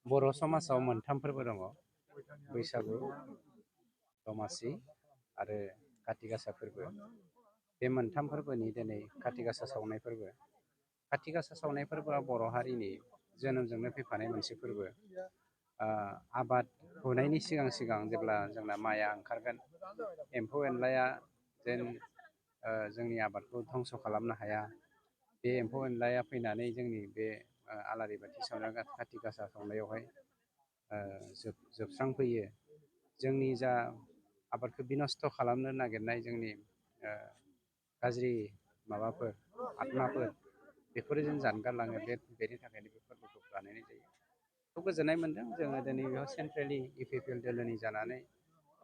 बर' समाजाव मोनथाम फोरबो दङ बैसागु दमासि आरो काति गासा फोरबो बे मोनथाम फोरबोनि दिनै काति गासा सावनाय फोरबो काति गासा सावनाय फोरबोआ बर' हारिनि जोनोमजोंनो फैफानाय मोनसे फोरबो आबाद हुनायनि सिगां सिगां जेब्ला जोंना माइआ ओंखारगोन एम्फौ एनलाया जेन जोंनि आबादखौ धंस' खालामनो हाया बे एम्फौ एनलाया फैनानै जोंनि बे आलारि बाथि सावनाय काति गासा सावनायावहाय जोबस्रांफैयो जोंनि जा आबादखौ बिनस्थ' खालामनो नागिरनाय जोंनि गाज्रि माबाफोर आत्माफोर बेफोरो जों जानगारलाङो बेनि थाखायनो बे फोरबोखौ बानायनाय जायो खौ गोजोननाय मोन्दों जोङो दिनै बेयाव सेन्ट्रेलि इउपिपिएल दोलोनि जानानै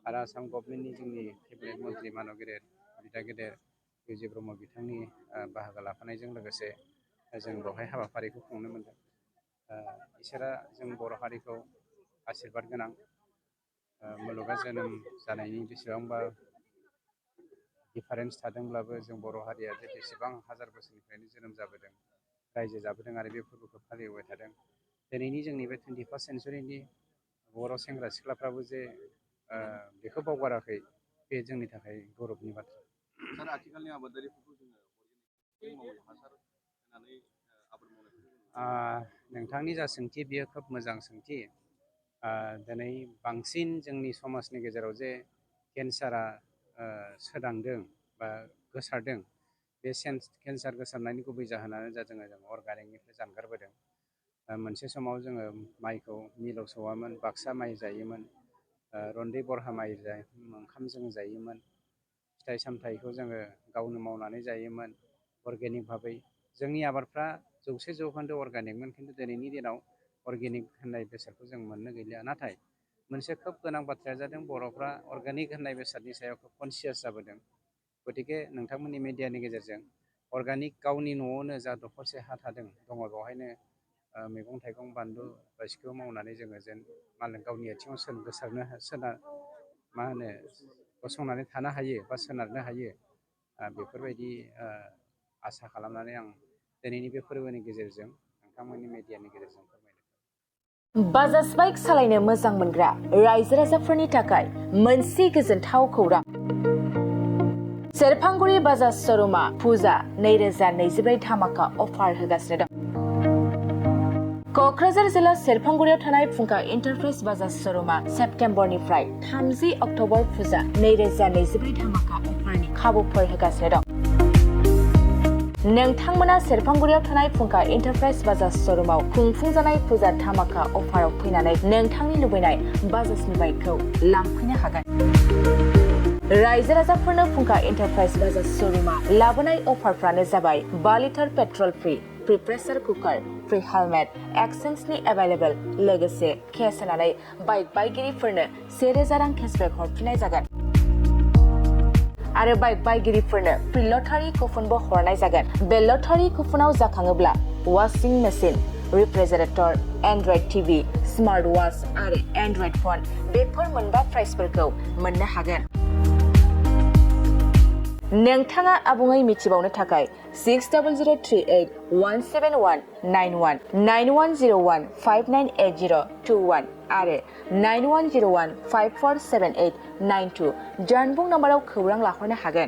आरो आसाम गभर्नमेन्टनि जोंनि केबिनेट मन्त्रि मानब गेदेर बिदा गेदेर बिजय ब्रह्म बिथांनि बाहागो लाफानायजों लोगोसे जों बेवहाय हाबाफारिखौ खुंनो मोनदों इसोरा जों बर' हारिखौ आशीर्बाद गोनां मुलुगा जोनोम जानायनि बेसेबांबा दिफारेन्स थादोंब्लाबो जों बर' हारिया जे बेसेबां हाजार बोसोरनिफ्रायनो जोनोम जाबोदों रायजो जाबोदों आरो बे फोरबोखौ फालिबोबाय थादों दिनैनि जोंनि बे 21st सेन्सुरिनि बर' सेंग्रा सिख्लाफ्राबो जे बेखौ बावगाराखै बे जोंनि थाखाय गौरबनि बाथ्रा सार आथिखालनि आबादारिफोरखौ जोङो हासार होनानै आबाद मावनायखौ नोंथांनि जा सोंथि बियो खोब मोजां सोंथि दिनै बांसिन जोंनि समाजनि गेजेराव जे केन्सारा सोदांदों बा गोसारदों बे केन्सार गोसारनायनि गुबै जाहोनानो जादों जों अर्गानिकनिफ्राय जानगारबोदों मोनसे समाव जोङो माइखौ मिलाव सौवामोन बाक्सा माइ जायोमोन रन्दै बरहा माइ ओंखाम जों जायोमोन फिथाइ सामथाइखौ जोङो गावनो मावनानै जायोमोन अर्गेनिक भाबै जोंनि आबादफ्रा 100% अर्गानिकमोन खिन्थु दिनैनि दिनाव अर्गेनिक होननाय बेसादखौ जों मोननो गैलिया नाथाय मोनसे खोब गोनां बाथ्राया जादों बर'फ्रा अर्गानिक होननाय बेसादनि सायाव खोब कनसियास जाबोदों गतिके नोंथांमोननि मिडियानि गेजेरजों अर्गानिक गावनि न'आवनो जा दखरसे हा दङ बेवहायनो मैगं थाइगं बानलु बायदिसिखौ मावनानै जोङो जेन मालाय गावनि आथिङाव गसंनानै थानो हायो बा सोनारनो हायो बेफोरबायदि आसा खालामनानै आं दिनैनि बे फोरबोनि गेजेरजों नोंथांमोननि मिडियानि गेजेरजों फोरमायदों बाजाज बाइक सालायनो मोजां मोनग्रा रायजो राजाफोरनि थाखाय मोनसे गोजोनथाव खौरां सेरफांगुरि बाजाज श'रुमा फुजा 2024 धामाका अफार होगासिनो दं क'क्राझार जिल्ला सेरफांगुरियाव थानाय फुंखा इन्टारप्राइज बाजाज श'रुमा सेप्तेम्बरनिफ्राय 30 अक्ट'बर फुजा 2024 धामाका अफारनि खाबुफोर होगासिनो दं नोंथांमोना सेरफांगुरियाव थानाय फुंखा इन्टारप्राइज बाजाज श'रुमाव खुंफुंजानाय फुजा धामाका अफाराव फैनानै नोंथांनि लुबैनाय बाजाजनि बाइकखौ लांफैनो हागोन रायजो राजाफोरनो फुंखा इन्टारप्राइज बाजाज श'रुमा लाबोनाय अफारफ्रानो जाबाय 5 litre petrol free pressure cooker free helmet एक्सचेन्जनि एभेलेबल लोगोसे केस होनानै बाइक बायगिरिफोरनो 1000 रां केसबेक हरफिननाय जागोन आरो बाइक बायगिरिफोरनो फ्रि लटारि कुपनबो हरनाय जागोन बे लटारि कुपनाव जाखाङोब्ला washing machine refrigerator android TV smart watch आरो एन्ड्रइड फन बेफोर मोनबा प्राइजफोरखौ मोननो हागोन नोंथाङा आबुङै मिथिबावनो थाखाय 6038171919 9101598021 आरो 9101547892 जानबुं नाम्बाराव खौरां लाहरनो हागोन